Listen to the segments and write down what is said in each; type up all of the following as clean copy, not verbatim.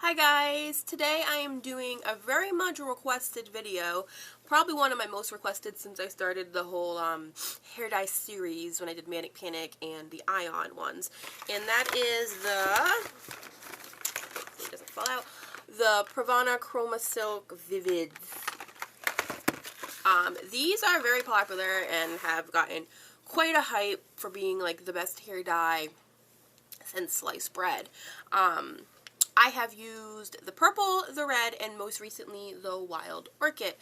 Hi guys, today I am doing a very much requested video, probably one of my most requested since I started the whole hair dye series when I did Manic Panic and the Ion ones, and that is hopefully it doesn't fall out, the Pravana Vivivds. These are very popular and have gotten quite a hype for being like the best hair dye since sliced bread. I have used the purple, the red, and most recently the wild orchid.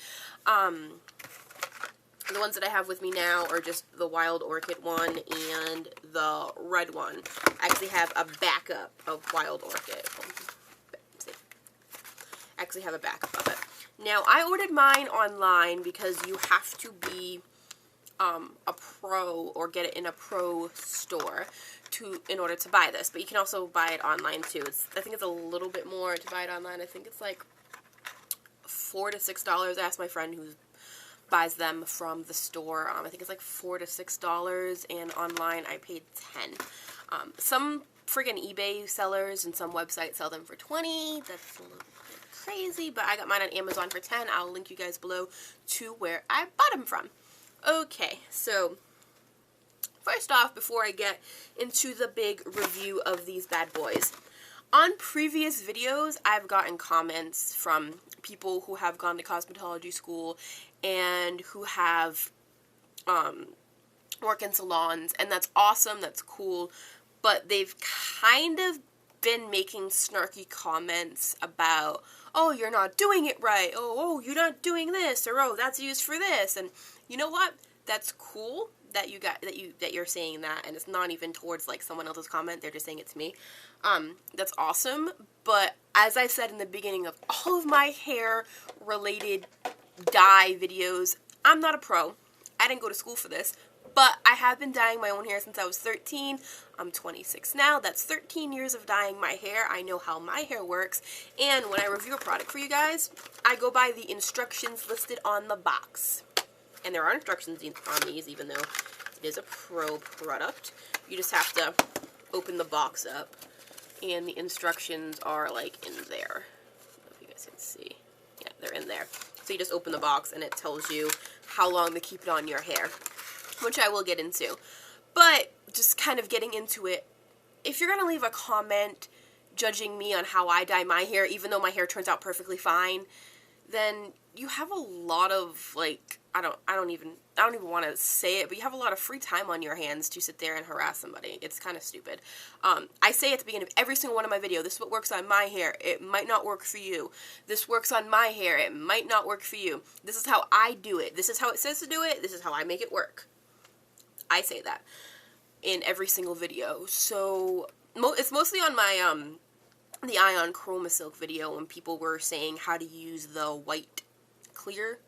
The ones that I have with me now are just the wild orchid one and the red one. I actually have a backup of wild orchid. I actually have a backup of it. Now, I ordered mine online because you have to be a pro or get it in a pro store in order to buy this, but you can also buy it online too. I think it's a little bit more to buy it online. I think it's like $4 to $6. I asked my friend who buys them from the store. I think it's like $4 to $6, and online I paid $10. Some friggin' eBay sellers and some websites sell them for $20. That's a little bit crazy, but I got mine on Amazon for $10. I'll link you guys below to where I bought them from. Okay, so first off, before I get into the big review of these bad boys, on previous videos, I've gotten comments from people who have gone to cosmetology school and who have work in salons, and that's awesome, that's cool, but they've kind of been making snarky comments about, oh, you're not doing it right, oh, you're not doing this, or oh, that's used for this, and you know what? That's cool that you're saying that, and it's not even towards like someone else's comment. They're just saying it to me. That's awesome. But as I said in the beginning of all of my hair related dye videos, I'm not a pro. I didn't go to school for this, but I have been dyeing my own hair since I was 13. I'm 26 now. That's 13 years of dyeing my hair. I know how my hair works. And when I review a product for you guys, I go by the instructions listed on the box. And there are instructions on these, even though it is a pro product. You just have to open the box up, and the instructions are like in there. I don't know if you guys can see. Yeah, they're in there. So you just open the box, and it tells you how long to keep it on your hair, which I will get into. But just kind of getting into it, if you're gonna leave a comment judging me on how I dye my hair, even though my hair turns out perfectly fine, then you have a lot of, like, I don't even want to say it, but you have a lot of free time on your hands to sit there and harass somebody. It's kind of stupid. I say at the beginning of every single one of my videos, this is what works on my hair. It might not work for you. This works on my hair. It might not work for you. This is how I do it. This is how it says to do it. This is how I make it work. I say that in every single video. So it's mostly on my the Ion Chroma Silk video when people were saying how to use the white clear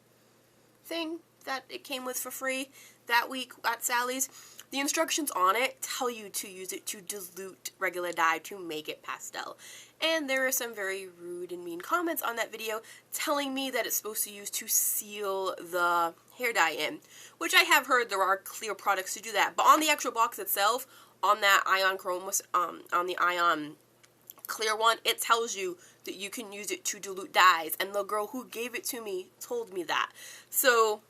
thing that it came with for free that week at Sally's. The instructions on it tell you to use it to dilute regular dye to make it pastel. And there are some very rude and mean comments on that video telling me that it's supposed to use to seal the hair dye in, which I have heard there are clear products to do that. But on the actual box itself, on that Ion Chroma, on the Ion clear one, it tells you that you can use it to dilute dyes, and the girl who gave it to me told me that. So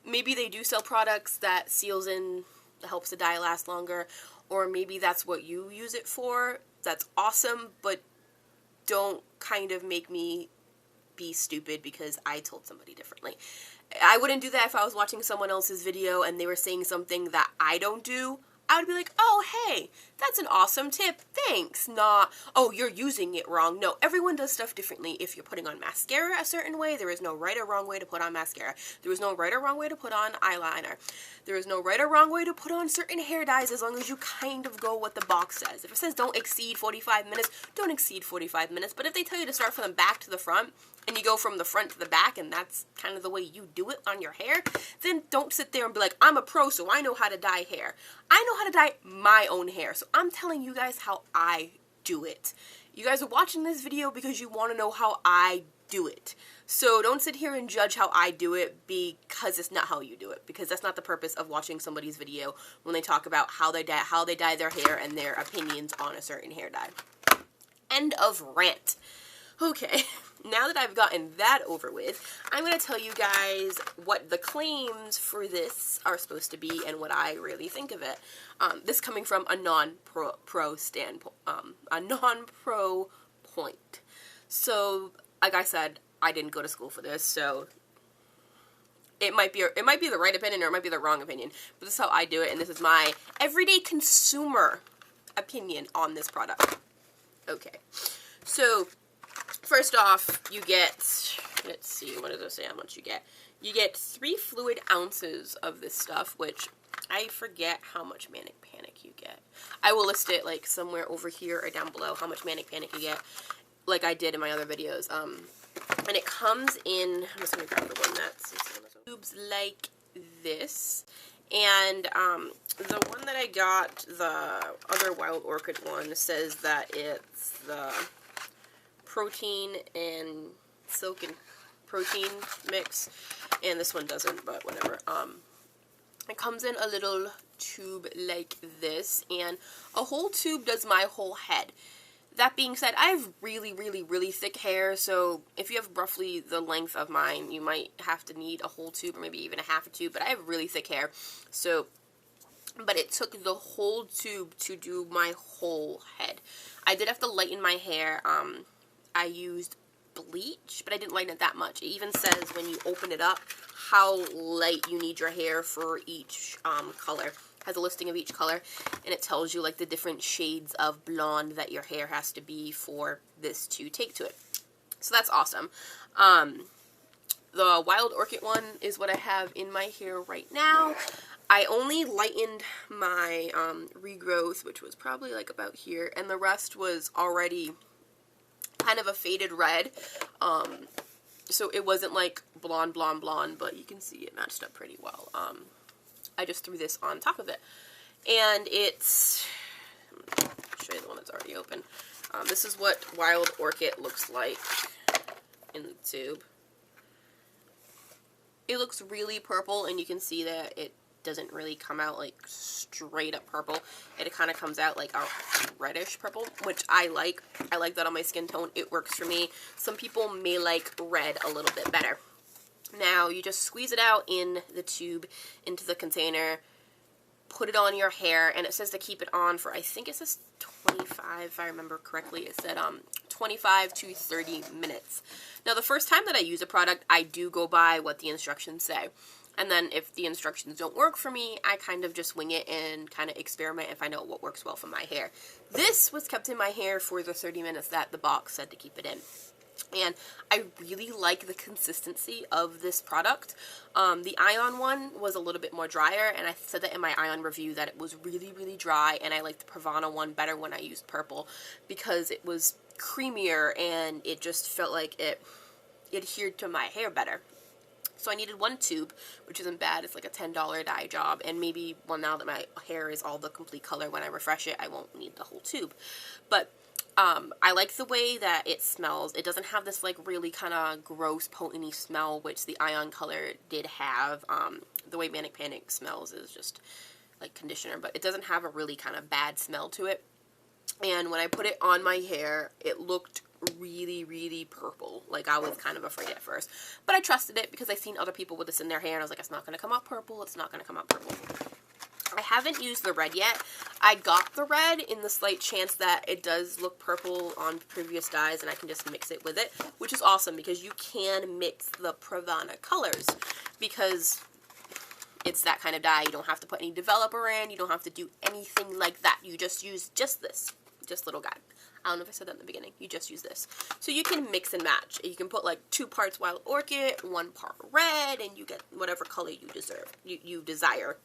maybe they do sell products that seals in, that helps the dye last longer, or maybe that's what you use it for. That's awesome, but don't kind of make me be stupid because I told somebody differently. I wouldn't do that if I was watching someone else's video and they were saying something that I don't do. I would be like, oh, hey, that's an awesome tip, thanks. Not, oh, you're using it wrong. No, everyone does stuff differently. If you're putting on mascara a certain way, there is no right or wrong way to put on mascara. There is no right or wrong way to put on eyeliner. There is no right or wrong way to put on certain hair dyes as long as you kind of go what the box says. If it says don't exceed 45 minutes, don't exceed 45 minutes. But if they tell you to start from the back to the front, and you go from the front to the back, and that's kind of the way you do it on your hair, then don't sit there and be like, I'm a pro, so I know how to dye hair. I know how to dye my own hair, so I'm telling you guys how I do it. You guys are watching this video because you want to know how I do it. So don't sit here and judge how I do it because it's not how you do it, because that's not the purpose of watching somebody's video when they talk about how they dye their hair and their opinions on a certain hair dye. End of rant. Okay, now that I've gotten that over with, I'm going to tell you guys what the claims for this are supposed to be and what I really think of it. This coming from a non-pro standpoint, a non-pro point. So, like I said, I didn't go to school for this, so it might be the right opinion or it might be the wrong opinion, but this is how I do it, and this is my everyday consumer opinion on this product. Okay, so first off, you get, let's see, what does it say how much you get? You get 3 fluid ounces of this stuff, which I forget how much Manic Panic you get. I will list it like somewhere over here or down below how much Manic Panic you get, like I did in my other videos. And it comes in, I'm just going to grab the one that's tubes like this. And the one that I got, the other Wild Orchid one, says that it's the protein and silk and protein mix, and this one doesn't, but whatever. It comes in a little tube like this, and a whole tube does my whole head. That being said, I have really, really, really thick hair, so if you have roughly the length of mine, you might have to need a whole tube or maybe even a half a tube, but I have really thick hair, so, but it took the whole tube to do my whole head. I did have to lighten my hair. I used bleach, but I didn't lighten it that much. It even says when you open it up how light you need your hair for each color. Has a listing of each color, and it tells you like the different shades of blonde that your hair has to be for this to take to it. So that's awesome. The Wild Orchid one is what I have in my hair right now. I only lightened my regrowth, which was probably like about here, and the rest was already kind of a faded red. So it wasn't like blonde, blonde, blonde, but you can see it matched up pretty well. I just threw this on top of it. And it's, I'll show you the one that's already open. This is what Wild Orchid looks like in the tube. It looks really purple, and you can see that it doesn't really come out like straight up purple. It kind of comes out like a reddish purple, which I like. I like that on my skin tone. It works for me. Some people may like red a little bit better. Now, you just squeeze it out in the tube, into the container, put it on your hair, and it says to keep it on for, I think it says 25, if I remember correctly. It said 25 to 30 minutes. Now, the first time that I use a product, I do go by what the instructions say. And then if the instructions don't work for me, I kind of just wing it and kind of experiment and find out what works well for my hair. This was kept in my hair for the 30 minutes that the box said to keep it in. And I really like the consistency of this product. The Ion one was a little bit more drier, and I said that in my Ion review that it was really, really dry, and I liked the Pravana one better when I used purple because it was creamier and it just felt like it adhered to my hair better. So I needed one tube, which isn't bad. It's like a $10 dye job, and maybe, well, now that my hair is all the complete color, when I refresh it, I won't need the whole tube. But I like the way that it smells. It doesn't have this like really kind of gross, potent-y smell, which the Ion color did have. The way Manic Panic smells is just like conditioner, but it doesn't have a really kind of bad smell to it. And when I put it on my hair, it looked really, really purple. Like, I was kind of afraid at first. But I trusted it because I've seen other people with this in their hair, and I was like, it's not going to come out purple. It's not going to come out purple. I haven't used the red yet. I got the red in the slight chance that it does look purple on previous dyes, and I can just mix it with it, which is awesome because you can mix the Pravana colors because it's that kind of dye. You don't have to put any developer in. You don't have to do anything like that. You just use just this. Just little guy. I don't know if I said that in the beginning. You just use this. So you can mix and match. You can put like 2 parts Wild Orchid, 1 part red, and you get whatever color you desire.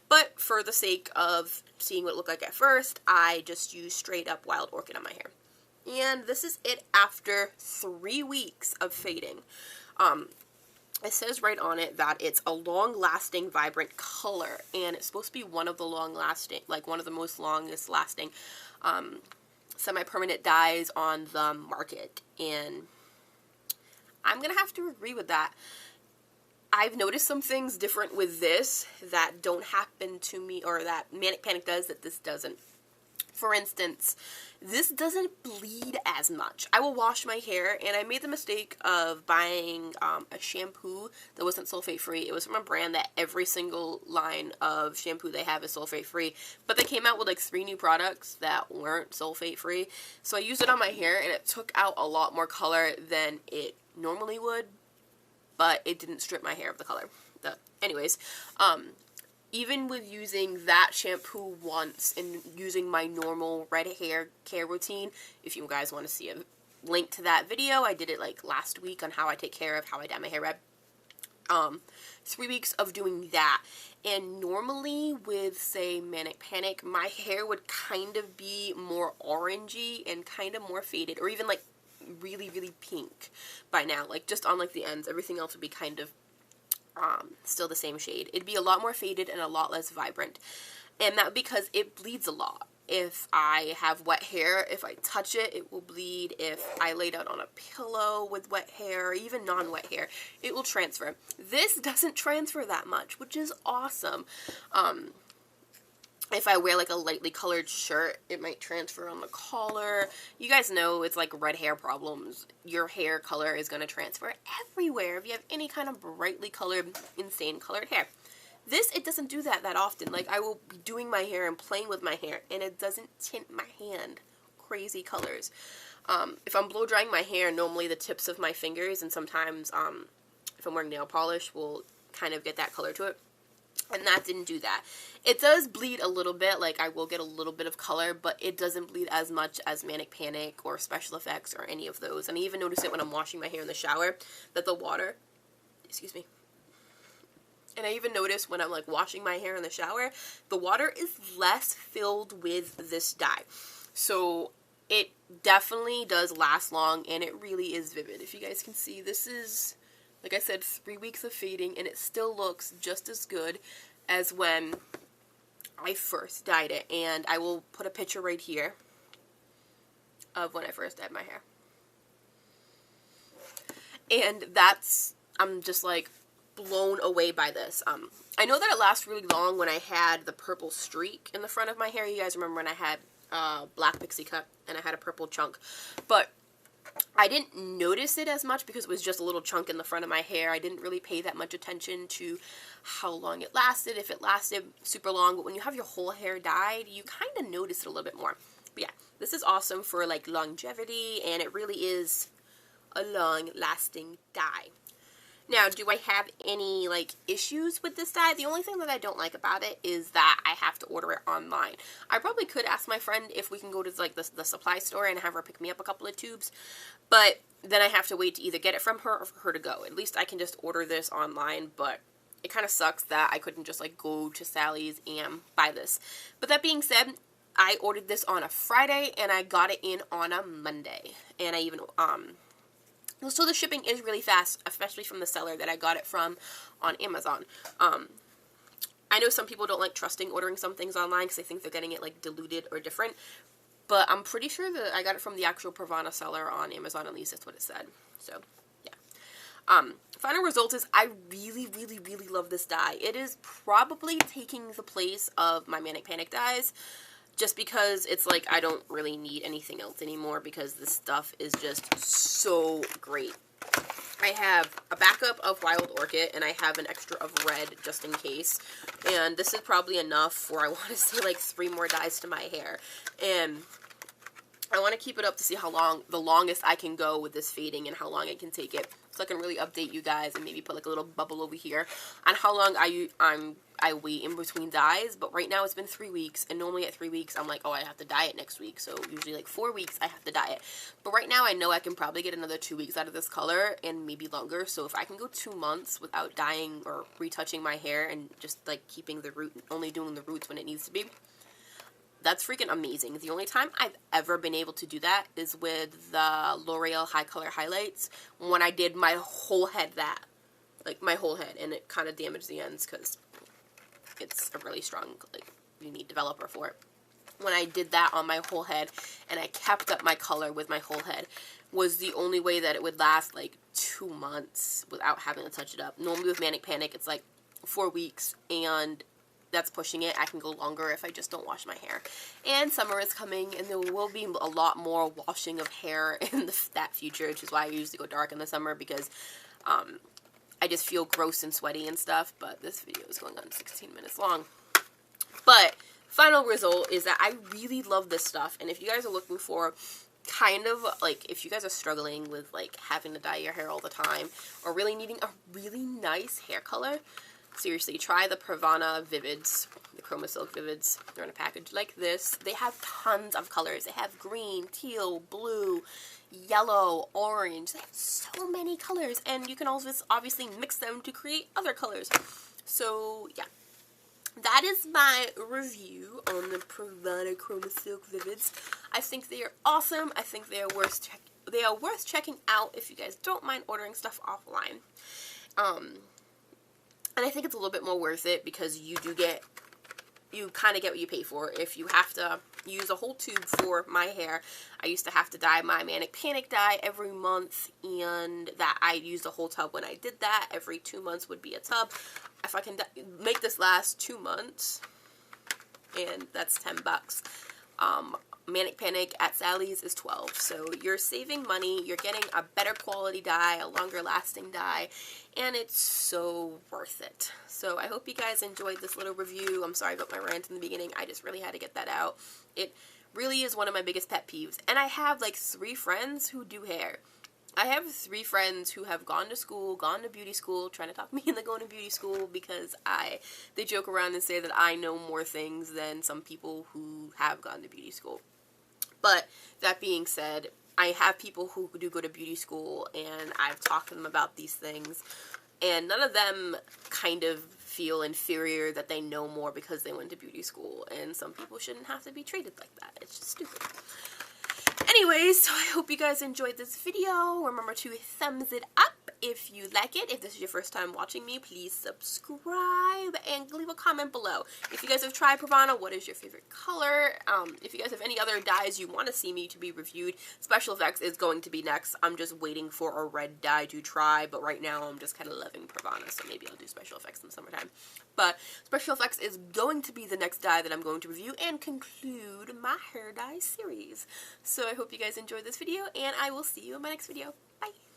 But for the sake of seeing what it looked like at first, I just use straight up Wild Orchid on my hair. And this is it after 3 weeks of fading. It says right on it that it's a long-lasting, vibrant color, and it's supposed to be one of the long-lasting, like one of the most longest-lasting semi-permanent dyes on the market, and I'm gonna have to agree with that. I've noticed some things different with this that don't happen to me, or that Manic Panic does that this doesn't. For instance, this doesn't bleed as much. I will wash my hair, and I made the mistake of buying a shampoo that wasn't sulfate free. It was from a brand that every single line of shampoo they have is sulfate free, but they came out with like 3 new products that weren't sulfate free. So I used it on my hair, and it took out a lot more color than it normally would, but it didn't strip my hair of the color. Anyways, even with using that shampoo once and using my normal red hair care routine, if you guys want to see a link to that video, I did it like last week on how I take care of how I dye my hair red. 3 weeks of doing that, and normally with, say, Manic Panic, my hair would kind of be more orangey and kind of more faded, or even like really, really pink by now, like just on like the ends. Everything else would be kind of still the same shade. It'd be a lot more faded and a lot less vibrant, and that because it bleeds a lot. If I have wet hair, if I touch it, it will bleed. If I lay down on a pillow with wet hair, or even non-wet hair, it will transfer. This doesn't transfer that much, which is awesome. If I wear like a lightly colored shirt, it might transfer on the collar. You guys know it's like red hair problems. Your hair color is going to transfer everywhere if you have any kind of brightly colored, insane colored hair. This, it doesn't do that often. Like, I will be doing my hair and playing with my hair, and it doesn't tint my hand crazy colors. If I'm blow drying my hair, normally the tips of my fingers, and sometimes if I'm wearing nail polish, will kind of get that color to it. And that didn't do that. It does bleed a little bit, like I will get a little bit of color, but it doesn't bleed as much as Manic Panic or Special Effects or any of those. And I even notice it when I'm washing my hair in the shower, that the water, excuse me, and I even notice when I'm like washing my hair in the shower, the water is less filled with this dye. So it definitely does last long, and it really is vivid. If you guys can see, this is, like I said, 3 weeks of fading, and it still looks just as good as when I first dyed it. And I will put a picture right here of when I first dyed my hair. And that's, I'm just like blown away by this. I know that it lasts really long when I had the purple streak in the front of my hair. You guys remember when I had black pixie cut and I had a purple chunk, but I didn't notice it as much because it was just a little chunk in the front of my hair. I didn't really pay that much attention to how long it lasted, if it lasted super long, but when you have your whole hair dyed, you kind of notice it a little bit more. But yeah, this is awesome for like longevity, and it really is a long-lasting dye. Now, do I have any, like, issues with this dye? The only thing that I don't like about it is that I have to order it online. I probably could ask my friend if we can go to, like, the supply store and have her pick me up a couple of tubes, but then I have to wait to either get it from her or for her to go. At least I can just order this online, but it kind of sucks that I couldn't just, like, go to Sally's and buy this. But that being said, I ordered this on a Friday, and I got it in on a Monday. And I even, so the shipping is really fast, especially from the seller that I got it from on Amazon. I know some people don't like trusting ordering some things online because they think they're getting it like diluted or different. But I'm pretty sure that I got it from the actual Pravana seller on Amazon, at least that's what it said. So, yeah. Final result is I really, really, really love this dye. It is probably taking the place of my Manic Panic dyes, just because it's like I don't really need anything else anymore because this stuff is just so great. I have a backup of Wild Orchid, and I have an extra of red just in case. And this is probably enough for, I want to say, like 3 more dyes to my hair. And I want to keep it up to see how long, the longest I can go with this fading and how long I can take it. So I can really update you guys and maybe put like a little bubble over here on how long I wait in between dyes. But right now it's been 3 weeks, and normally at 3 weeks I'm like, oh, I have to dye it next week. So usually like 4 weeks I have to dye it. But right now I know I can probably get another 2 weeks out of this color and maybe longer. So if I can go 2 months without dyeing or retouching my hair and just like keeping the root, only doing the roots when it needs to be, that's freaking amazing. The only time I've ever been able to do that is with the L'Oreal High Color Highlights when I did my whole head like my whole head, and it kind of damaged the ends because it's a really strong, like, you need developer for it. When I did that on my whole head and I kept up my color with my whole head was the only way that it would last like 2 months without having to touch it up. Normally with Manic Panic it's like 4 weeks, and that's pushing it. I can go longer if I just don't wash my hair. And summer is coming, and there will be a lot more washing of hair in that future, which is why I usually go dark in the summer, because I just feel gross and sweaty and stuff. But this video is going on 16 minutes long. But final result is that I really love this stuff, and if you guys are looking for kind of, like, if you guys are struggling with, like, having to dye your hair all the time, or really needing a really nice hair color, seriously, try the Pravana Vivivds, the Chroma Silk Vivivds. They're in a package like this. They have tons of colors. They have green, teal, blue, yellow, orange. They have so many colors, and you can also obviously mix them to create other colors. So, yeah. That is my review on the Pravana Chroma Silk Vivivds. I think they are awesome. I think they are worth checking out if you guys don't mind ordering stuff offline. And I think it's a little bit more worth it because you kind of get what you pay for. If you have to use a whole tube for my hair, I used to have to dye my Manic Panic dye every month, and that I used a whole tub when I did that. Every 2 months would be a tub. If I can make this last 2 months, and that's $10. Manic Panic at Sally's is $12. So you're saving money, you're getting a better quality dye, a longer lasting dye, and it's so worth it. So I hope you guys enjoyed this little review. I'm sorry about my rant in the beginning. I just really had to get that out. It really is one of my biggest pet peeves. And I have like 3 friends who do hair. I have 3 friends who have gone to school, gone to beauty school, trying to talk me into going to beauty school because they joke around and say that I know more things than some people who have gone to beauty school. But that being said, I have people who do go to beauty school, and I've talked to them about these things, and none of them kind of feel inferior that they know more because they went to beauty school, and some people shouldn't have to be treated like that. It's just stupid. Anyways, so I hope you guys enjoyed this video. Remember to thumbs it up if you like it. If this is your first time watching me, please subscribe and leave a comment below. If you guys have tried Pravana, what is your favorite color? If you guys have any other dyes you want to see me to be reviewed, Special Effects is going to be next. I'm just waiting for a red dye to try, but right now I'm just kind of loving Pravana, so maybe I'll do Special Effects in the summertime. But Special Effects is going to be the next dye that I'm going to review and conclude my hair dye series. So I hope you guys enjoyed this video, and I will see you in my next video. Bye!